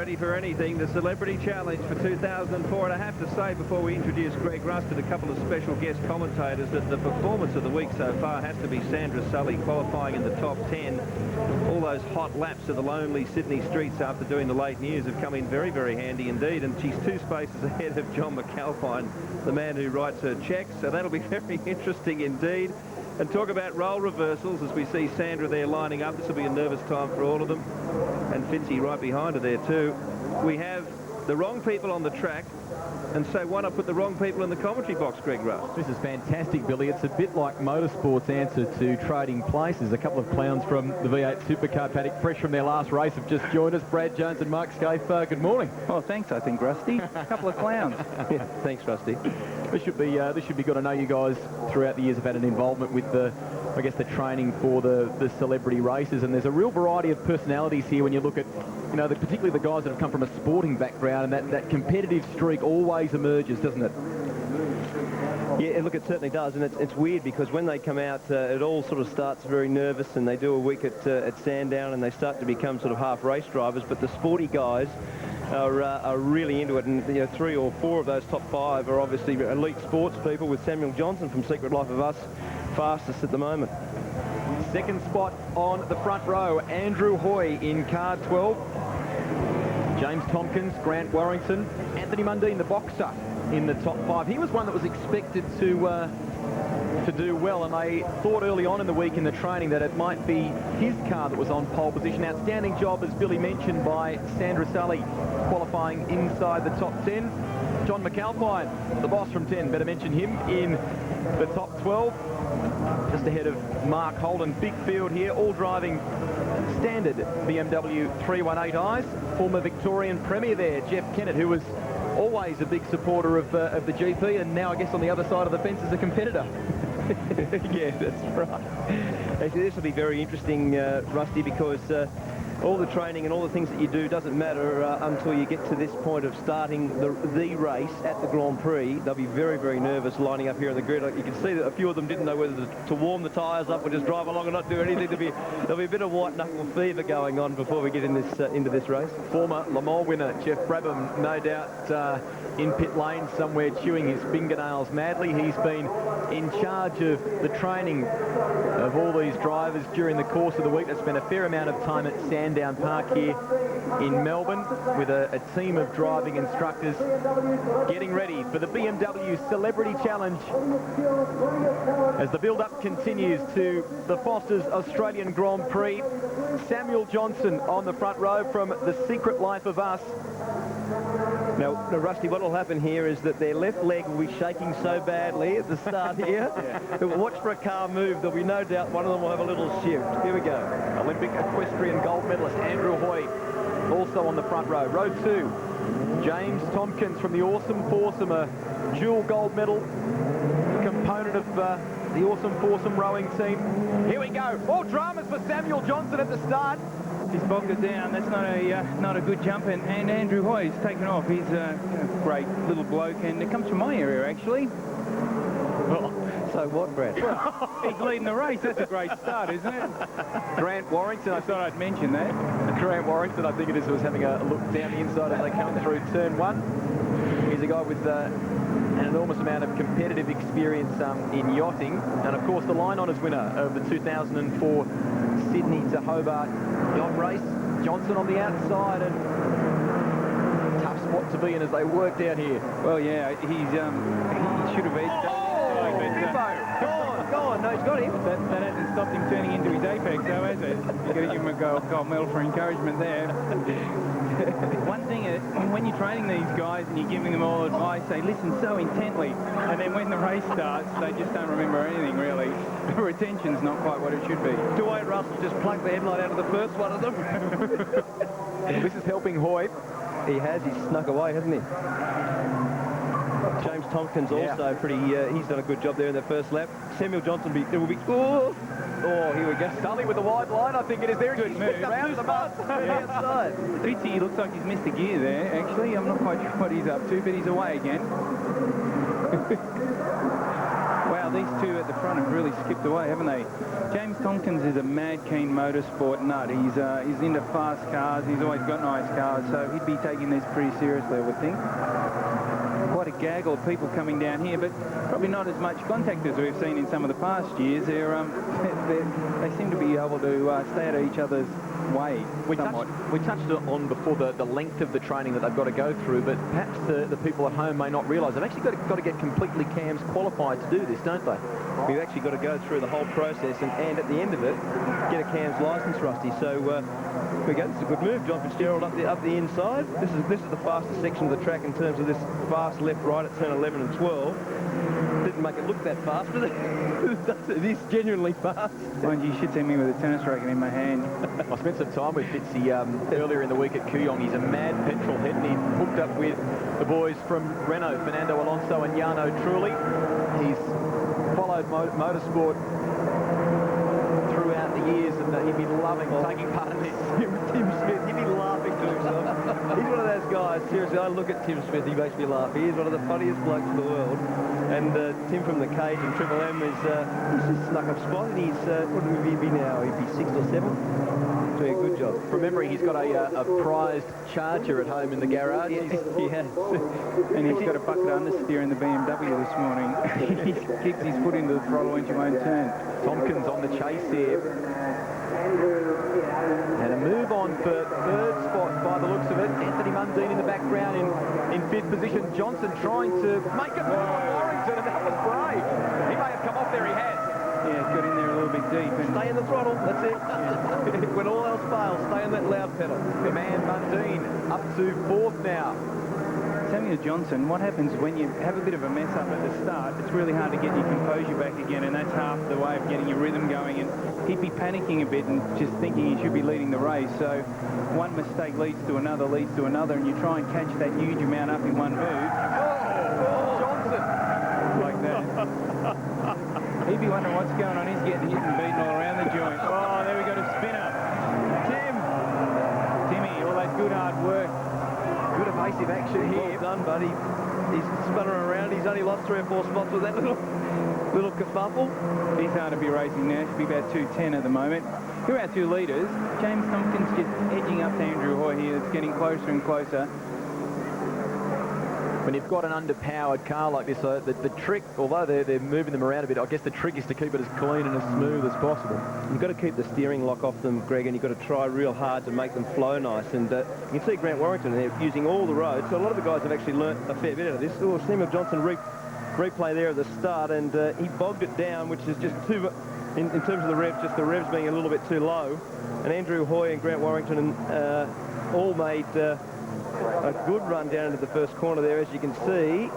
ready for anything. The Celebrity Challenge for 2004. And I have to say, before we introduce Greg Rust and a couple of special guest commentators, that the performance of the week so far has to be Sandra Sully, qualifying in the top 10. All those hot laps of the lonely Sydney streets after doing the late news have come in very, very handy indeed. And she's 2 spaces ahead of John McAlpine, the man who writes her checks. So that'll be very interesting indeed. And talk about role reversals as we see Sandra there lining up. This will be a nervous time for all of them. And Fitzy right behind her there too. We have the wrong people on the track. And so why not put the wrong people in the commentary box, Greg Russ? This is fantastic, Billy. It's a bit like motorsport's answer to Trading Places. A couple of clowns from the V8 Supercar paddock, fresh from their last race, have just joined us. Brad Jones and Mark Scaife. Good morning. Oh, thanks, I think, Rusty. A couple of clowns. Yeah, thanks, Rusty. This should be good. I know you guys throughout the years have had an involvement with the training for the celebrity races, and there's a real variety of personalities here when you look at, particularly the guys that have come from a sporting background, and that competitive streak always emerges, doesn't it? Yeah, look, it certainly does, and it's weird because when they come out, it all sort of starts very nervous, and they do a week at Sandown, and they start to become sort of half race drivers, but the sporty guys are really into it, and 3 or 4 of those top 5 are obviously elite sports people, with Samuel Johnson from Secret Life of Us fastest at the moment. Second spot on the front row, Andrew Hoy in car 12. James Tompkins, Grant Warrington, Anthony Mundine, the boxer, in the top 5. He was one that was expected to do well, and I thought early on in the week in the training that it might be his car that was on pole position. Outstanding job, as Billy mentioned, by Sandra Sully, qualifying inside the top 10. John McAlpine, the boss from 10, better mention him, in the top 12. Just ahead of Mark Holden. Big field here, all driving standard BMW 318i's. Former Victorian Premier there, Jeff Kennett, who was always a big supporter of the GP, and now I guess on the other side of the fence is a competitor. Yeah, that's right. Actually, this will be very interesting, Rusty, because all the training and all the things that you do doesn't matter until you get to this point of starting the race at the Grand Prix. They'll be very, very nervous lining up here on the grid. You can see that a few of them didn't know whether to warm the tyres up or just drive along and not do anything. There'll be a bit of white-knuckle fever going on before we get in into this race. Former Le Mans winner Jeff Brabham, no doubt in pit lane somewhere chewing his fingernails madly. He's been in charge of the training of all these drivers during the course of the week. They spent a fair amount of time at Sandown Park here in Melbourne with a team of driving instructors getting ready for the BMW Celebrity Challenge as the build-up continues to the Foster's Australian Grand Prix. Samuel Johnson on the front row from The Secret Life of Us. Now, Rusty, what will happen here is that their left leg will be shaking so badly at the start here. Watch for a car move. There'll be no doubt one of them will have a little shift. Here we go. Olympic equestrian gold medalist Andrew Hoy also on the front row. Row 2, James Tompkins from the Awesome Foursome, a dual gold medal component of the Awesome Foursome rowing team. Here we go. All dramas for Samuel Johnson at the start. He's bogged it down. That's not a good jump, and Andrew Hoy's taken off. He's a great little bloke, and it comes from my area, actually. So what, Brad? Well, he's leading the race. That's a great start, isn't it? Grant Warrington, I thought I'd mention that. Grant Warrington, I think it is, was having a look down the inside as they come through turn 1. He's a guy with an enormous amount of competitive experience in yachting, and of course the line-honours winner of the 2004 Sydney to Hobart yacht race. Johnson on the outside, and tough spot to be in as they worked out here. Well, yeah, he should have edged up. Go on, no, he's got him. That hasn't stopped him turning into his apex, though, has it? You've got to give him a gold medal for encouragement there. One thing, when you're training these guys and you're giving them all advice, they listen so intently, and then when the race starts, they just don't remember anything, really. The retention's not quite what it should be. Dwayne Russell just plucked the headlight out of the first one of them. This is helping Hoy. He has. He's snuck away, hasn't he? James Tompkins also pretty, he's done a good job there in the first lap. Samuel Johnson will be, oh, here we go. Sully with the wide line, I think it is there. Good move. Round the bus. Outside. Fitzy looks like he's missed a gear there, actually. I'm not quite sure what he's up to, but he's away again. Wow, wow, these two at the front have really skipped away, haven't they? James Tompkins is a mad keen motorsport nut. He's into fast cars. He's always got nice cars, so he'd be taking this pretty seriously, I would think. Quite a gaggle of people coming down here, but probably not as much contact as we've seen in some of the past years. They seem to be able to stay out of each other's way somewhat. We touched on before the length of the training that they've got to go through, but perhaps the people at home may not realise they've actually got to get completely CAMS qualified to do this, don't they? We've actually got to go through the whole process and at the end of it, get a CAMS licence, Rusty. So we go. This is a good move, John Fitzgerald up the inside. This is the fastest section of the track in terms of this fast left-right at turn 11 and 12. Didn't make it look that fast, but it is genuinely fast. Mind you should see me with a tennis racket in my hand. I spent some time with Fitzy earlier in the week at Kooyong. He's a mad petrol head, and he hooked up with the boys from Renault, Fernando Alonso and Jarno Trulli. He's followed motorsport throughout the years, and he'd be loving taking part in this. Tim Smith, he'd be laughing to himself. He's one of those guys, seriously, I look at Tim Smith, he makes me laugh. He is one of the funniest blokes in the world. And Tim from the cage in Triple M is he's just snuck up spot, and he's, what would he be now? He'd be 6th or 7th? Doing a good job. From memory, he's got a prized Charger at home in the garage. He has. And he's got a bucket of understeer in the BMW this morning. He kicks his foot into the throttle when she won't turn. Tompkins on the chase here. And a move on for third spot by the looks of it. Anthony Mundine in the background in 5th position. Johnson trying to make a move on Warrington, and that was brave. He may have come off there, he has. Yeah, got in there a little bit deep. And stay in the throttle, that's it. When all else fails, stay on that loud pedal. The man Mundine up to 4th now. Samuel Johnson, what happens when you have a bit of a mess up at the start? It's really hard to get your composure back again, and that's half the way of getting your rhythm going. And he'd be panicking a bit and just thinking he should be leading the race. So one mistake leads to another, and you try and catch that huge amount up in one move. Johnson! Like that. He'd be wondering what's going on. He's getting hit and beaten all around the joint. Oh, there we go, a spinner. Timmy, all that good hard work. Good evasive action here. Well done, buddy. He's sputtering around. He's only lost 3 or 4 spots with that little kerfuffle. He's hard to be racing now. Should be about 2:10 at the moment. Here are our 2 leaders. James Tompkins just edging up to Andrew Hoy here. It's getting closer and closer. When you've got an underpowered car like this, the trick, although they're moving them around a bit, I guess the trick is to keep it as clean and as smooth as possible. You've got to keep the steering lock off them, Greg, and you've got to try real hard to make them flow nice. And you can see Grant Warrington there using all the roads. So a lot of the guys have actually learnt a fair bit out of this. Oh, Samuel Johnson replay there at the start, and he bogged it down, which is just too, in terms of the revs, just the revs being a little bit too low. And Andrew Hoy and Grant Warrington all made a good run down into the first corner there, as you can see.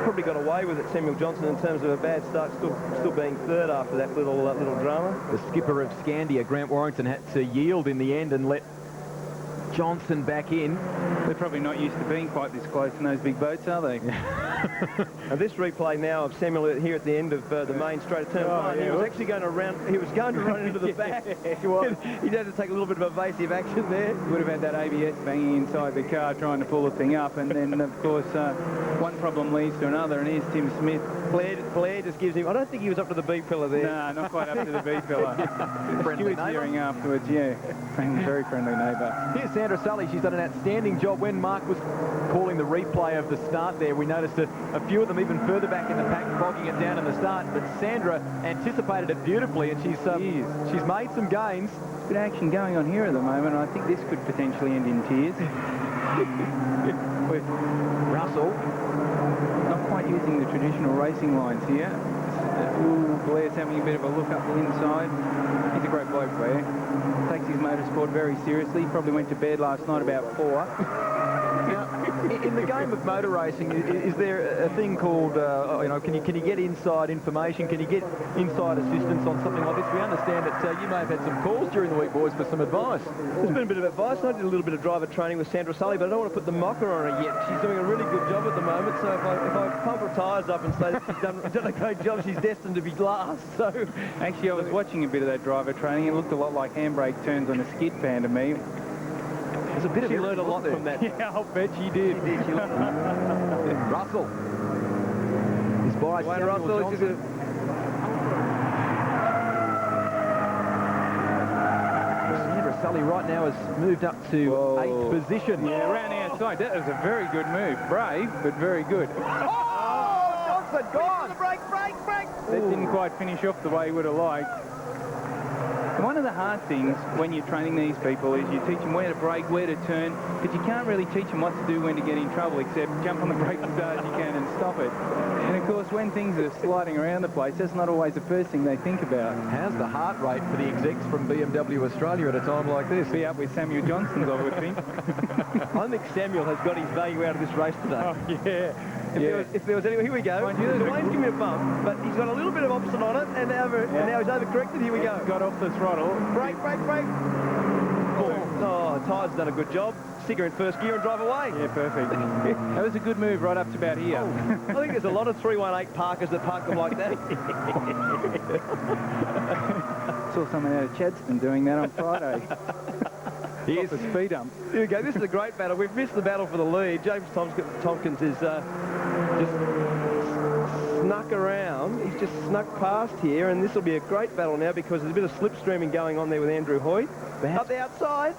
Probably got away with it, Samuel Johnson, in terms of a bad start, still being third after that little drama. The skipper of Scandia, Grant Warrington, had to yield in the end and let Johnson back in. They're probably not used to being quite this close in those big boats, are they? And this replay now of Samuel here at the end of the main straight of turn 1. Yeah, he was actually going to run into the back. He was. He'd had to take a little bit of evasive action there. Would have had that ABS banging inside the car trying to pull the thing up, and then of course one problem leads to another, and here's Tim Smith. Blair just gives him, I don't think he was up to the B pillar there. No, not quite up to the B pillar. Friendly Stewart's hearing afterwards, yeah. Very friendly neighbour. Here's Sandra Sully. She's done an outstanding job. When Mark was calling the replay of the start there, we noticed a few of them even further back in the pack, bogging it down in the start, but Sandra anticipated it beautifully, and she's made some gains. Good action going on here at the moment. I think this could potentially end in tears. With Russell not quite using the traditional racing lines here. Blair's having a bit of a look up the inside. He's a great bloke, Blair. Takes his motorsport very seriously. He probably went to bed last night about 4. Now, in the game of motor racing, is there a thing called, can you get inside information? Can you get inside assistance on something like this? We understand that you may have had some calls during the week, boys, for some advice. There's been a bit of advice. I did a little bit of driver training with Sandra Sully, but I don't want to put the mocker on her yet. She's doing a really good job at the moment, so if I pump her tyres up and say that she's done a great job, she's destined to be last. So actually, I was watching a bit of that driver training. It looked a lot like handbrake turns on a skid pan to me. There's a bit of she learned a lot from that. Yeah, I'll bet she did. She learned. Russell is by Wayne Samuel Russell. Johnson. Sandra Sully right now has moved up to 8th position. Yeah, around the outside. That was a very good move. Brave, but very good. Oh, Johnson gone! Break. That didn't quite finish off the way he would have liked. One of the hard things when you're training these people is you teach them where to brake, where to turn, but you can't really teach them what to do when to get in trouble, except jump on the brake as hard as you can and stop it. And of course, when things are sliding around the place, that's not always the first thing they think about. How's the heart rate for the execs from BMW Australia at a time like this? Be up with Samuel Johnson's, I would think. I think Samuel has got his value out of this race today. Oh, yeah. If there was anyone, here we go. Wayne's giving me a bump, but he's got a little bit of opposite on it, and now he's overcorrected. Here we go. Got off the throttle. Brake. Oh, Ty's done a good job. Stick her in first gear and drive away. Yeah, perfect. That was a good move right up to about here. I think there's a lot of 318 parkers that park them like that. Saw someone out of Chadstone doing that on Friday. Yes. The speed hump. Here we go. This is a great battle. We've missed the battle for the lead. James Tompkins is just snuck around. He's just snuck past here, and this will be a great battle now because there's a bit of slipstreaming going on there with Andrew Hoy. Up the outside.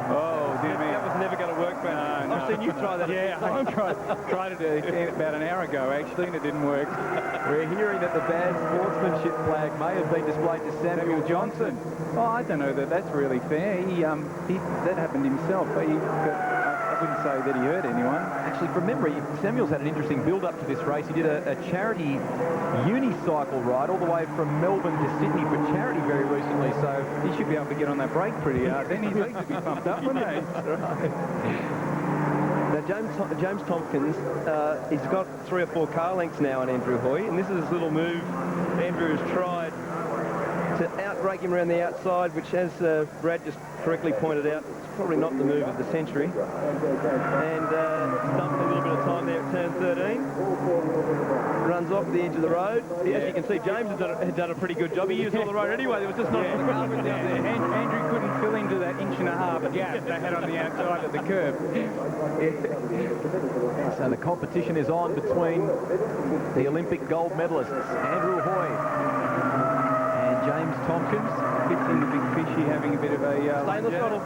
Oh, dear me. That was never going to work, Brad. I've seen you try that. Yeah, I tried it about an hour ago, actually, and it didn't work. We're hearing that the bad sportsmanship flag may have been displayed to Samuel Johnson. Oh, I don't know that that's really fair. That happened himself, but I wouldn't say that he hurt anyone. Actually, from memory, Samuel's had an interesting build-up to this race. He did a charity unicycle ride all the way from Melbourne to Sydney for charity very recently, so He should be able to get on that brake pretty hard. Then his legs would be pumped up, wouldn't they? Now, James Tompkins, he's got 3 or 4 car lengths now on Andrew Hoy, and this is his little move. Andrew has tried to outbrake him around the outside, which, as Brad just correctly pointed out, it's probably not the move of the century. And stumped a little bit of time there at turn 13. Runs off the edge of the road. As you can see, James had done a pretty good job. He used all the road anyway. There was just not a car down there. Andrew couldn't fill into that 1.5 gap they had on the outside of the curb. So the competition is on between the Olympic gold medalists, Andrew Hoy and James Tompkins. Fits in the big fishy having a bit of a... Stay in the throttle.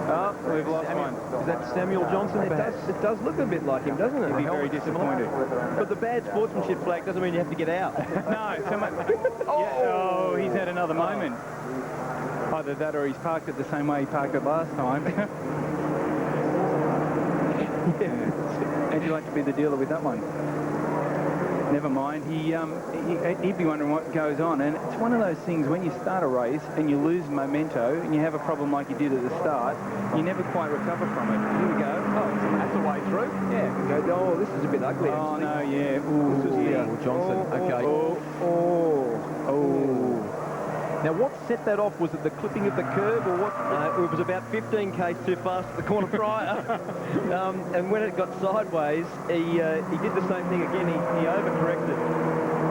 Oh, we've lost one. Is that Samuel Johnson? It does look a bit like him, doesn't it? He'd be very disappointed. But the bad sportsmanship flag doesn't mean you have to get out. No, oh, he's had another moment. Either that or he's parked it the same way he parked it last time. How'd you like to be the dealer with that one? Never mind. He'd be wondering what goes on. And it's one of those things when you start a race and you lose memento and you have a problem like you did at the start, you never quite recover from it. Here we go. Oh, that's a way through. Yeah. Oh, this is a bit ugly. Oh, actually. no, yeah. Ooh, Johnson. Okay. Now, what set that off? Was it the clipping of the curb or what? It was about 15 k's too fast at the corner prior. And when it got sideways, he did the same thing again. He overcorrected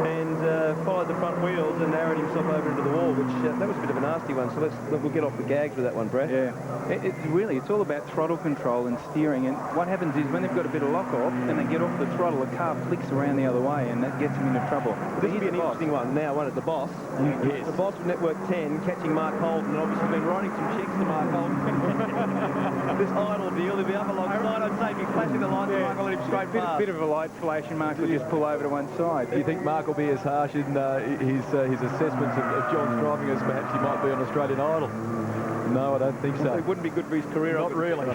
and followed the front wheels and narrowed himself over into the wall, which that was a bit of a nasty one. So we'll get off the gags with that one, Brad. Yeah. It's all about throttle control and steering. And what happens is when they've got a bit of lock off and they get off the throttle, the car flicks around the other way and that gets them into trouble. This will be an interesting one now, won't it? The boss. Yes. The boss of Network 10 catching Mark Holden, and obviously been writing some checks to Mark Holden. This idle deal, he'll be up alongside. I'd say if he's flashing the lights, Mark will let him straight past. Bit of a light flash and Mark will just pull over to one side. Do you think Mark will be as harsh in his assessments of John's driving as perhaps he might be on Australian Idol? No, I don't think so. It wouldn't be good for his career. Not really.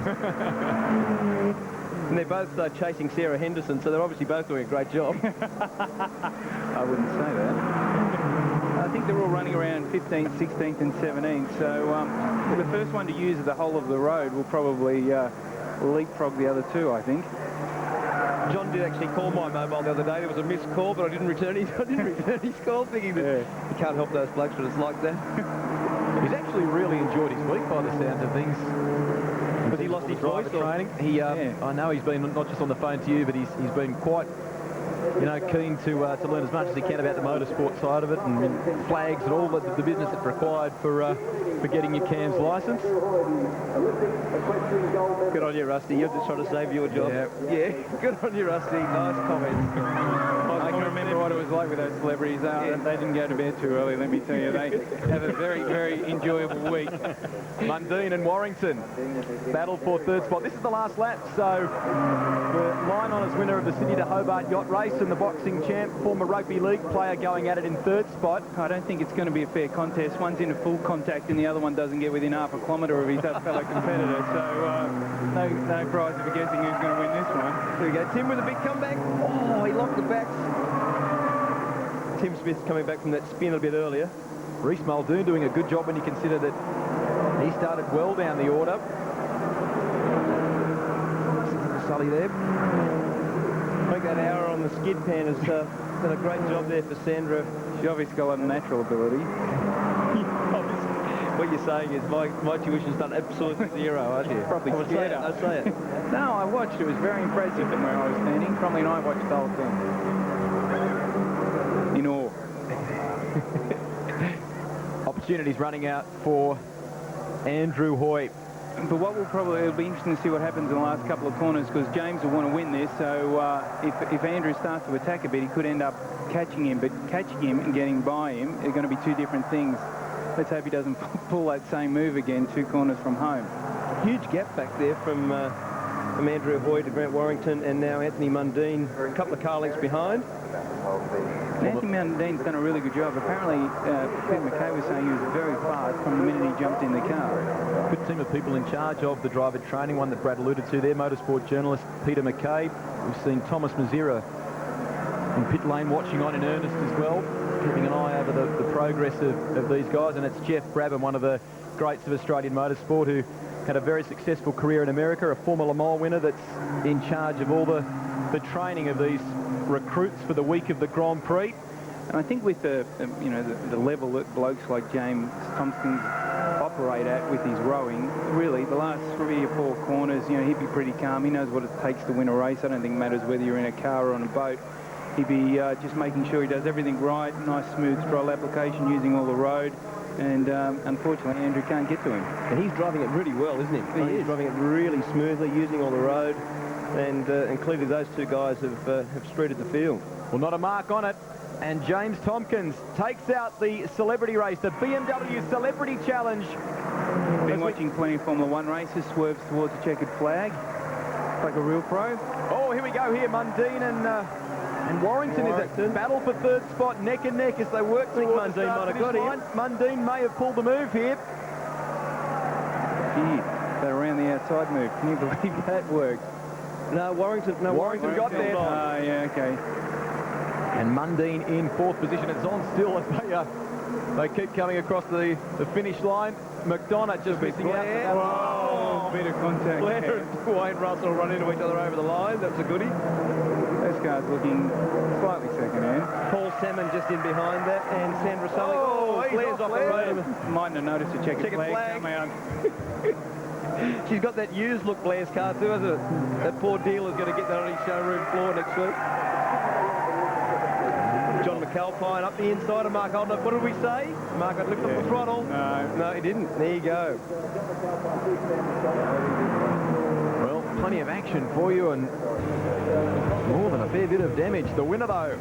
And they're both chasing Sarah Henderson, so they're obviously both doing a great job. I wouldn't say that. I think they're all running around 15th, 16th and 17th, so the first one to use the whole of the road will probably leapfrog the other two, I think. John did actually call my mobile the other day. There was a missed call, but I didn't return his call, thinking that you can't help those blokes when it's like that. He's actually really enjoyed his week by the sound of things. Has he lost his voice? Training. I know he's been not just on the phone to you, but he's been quite you know, keen to learn as much as he can about the motorsport side of it and flags and all the business that's required for getting your CAMS licence. Good on you, Rusty. You're just trying to save your job. Yeah. Good on you, Rusty. Nice comments. I can remember what it was like with those celebrities. They didn't go to bed too early, let me tell you. They have a very, very enjoyable week. Mundine and Warrington battle for third spot. This is the last lap, so the line honours winner of the Sydney to Hobart yacht race and the boxing champ, former rugby league player, going at it in third spot. I don't think it's going to be a fair contest. One's in a full contact and the other one doesn't get within half a kilometre of his fellow competitor. So no prize for guessing who's going to win this one. There we go. Tim with a big comeback. Oh, he locked the backs. Tim Smith's coming back from that spin a bit earlier. Reece Muldoon doing a good job when you consider that he started well down the order. Sully there. I think that hour on the skid pan has done a great job there for Sandra. She obviously got a natural ability. What you're saying is my tuition's done absolutely zero, aren't you? Probably scared I say it. No, I watched. It was very impressive from where I was standing. Probably and I watched the whole thing. In awe. Opportunities running out for Andrew Hoy. But it'll be interesting to see what happens in the last couple of corners, because James will want to win this. So if Andrew starts to attack a bit, he could end up catching him. But catching him and getting by him are going to be two different things. Let's hope he doesn't pull that same move again 2 corners from home. Huge gap back there from Andrew Hoy to Grant Warrington, and now Anthony Mundine a couple of car lengths behind. Anthony Mundine's done a really good job. Apparently, Peter McKay was saying he was very fast from the minute he jumped in the car. Good team of people in charge of the driver training, one that Brad alluded to there, motorsport journalist Peter McKay. We've seen Thomas Mazira in pit lane watching on in earnest as well, keeping an eye over the progress of these guys. And it's Jeff Brabham, one of the greats of Australian motorsport, who had a very successful career in America, a former Le Mans winner that's in charge of all the training of these recruits for the week of the Grand Prix. And I think with the level that blokes like James Thompson operate at with his rowing, really the last 3 or 4 corners, he'd be pretty calm. He knows what it takes to win a race. I don't think it matters whether you're in a car or on a boat. He'd be just making sure he does everything right, nice smooth throttle application using all the road. And unfortunately, Andrew can't get to him. And he's driving it really well, isn't he? He's driving it really smoothly, using all the road. And clearly those 2 guys have strutted the field. Well, not a mark on it. And James Tompkins takes out the celebrity race, the BMW Celebrity Challenge. Been watching plenty of Formula 1 races, swerves towards a checkered flag, like a real pro. Oh, here we go here. Mundine and Warrington is at battle for third spot, neck and neck as they work towards the finish line. Mundine may have pulled the move here. Gee, that around the outside move. Can you believe that worked? No, Warrington got there. Yeah, okay. And Mundine in 4th position. It's on still as they keep coming across the finish line. McDonough just missing out. Whoa, bit of contact. Blair and Wayne Russell run into each other over the line. That's a goodie. This guy's looking slightly second-hand. Paul Salmon just in behind that, and Sandra Sully. Oh, Blair's off the road. Mightn't have noticed a checkered flag come out. She's got that used look, Blair's car too, hasn't it? That poor dealer's going to get that on his showroom floor next week. John McAlpine up the inside of Mark Oldknow. What did we say? Mark had lifted up the throttle. No, he didn't. There you go. Well, plenty of action for you and more than a fair bit of damage. The winner, though,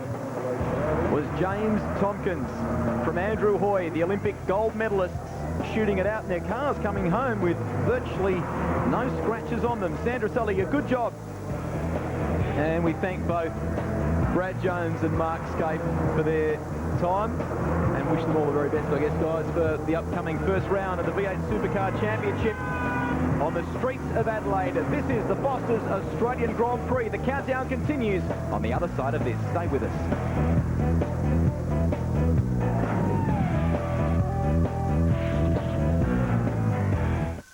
was James Tompkins from Andrew Hoy, the Olympic gold medalists, shooting it out in their cars, coming home with virtually no scratches on them. Sandra Sully, a good job. And we thank both Brad Jones and Mark Scape for their time and wish them all the very best, I guess, guys, for the upcoming first round of the V8 Supercar Championship on the streets of Adelaide. This is the Foster's Australian Grand Prix. The countdown continues on the other side of this. Stay with us.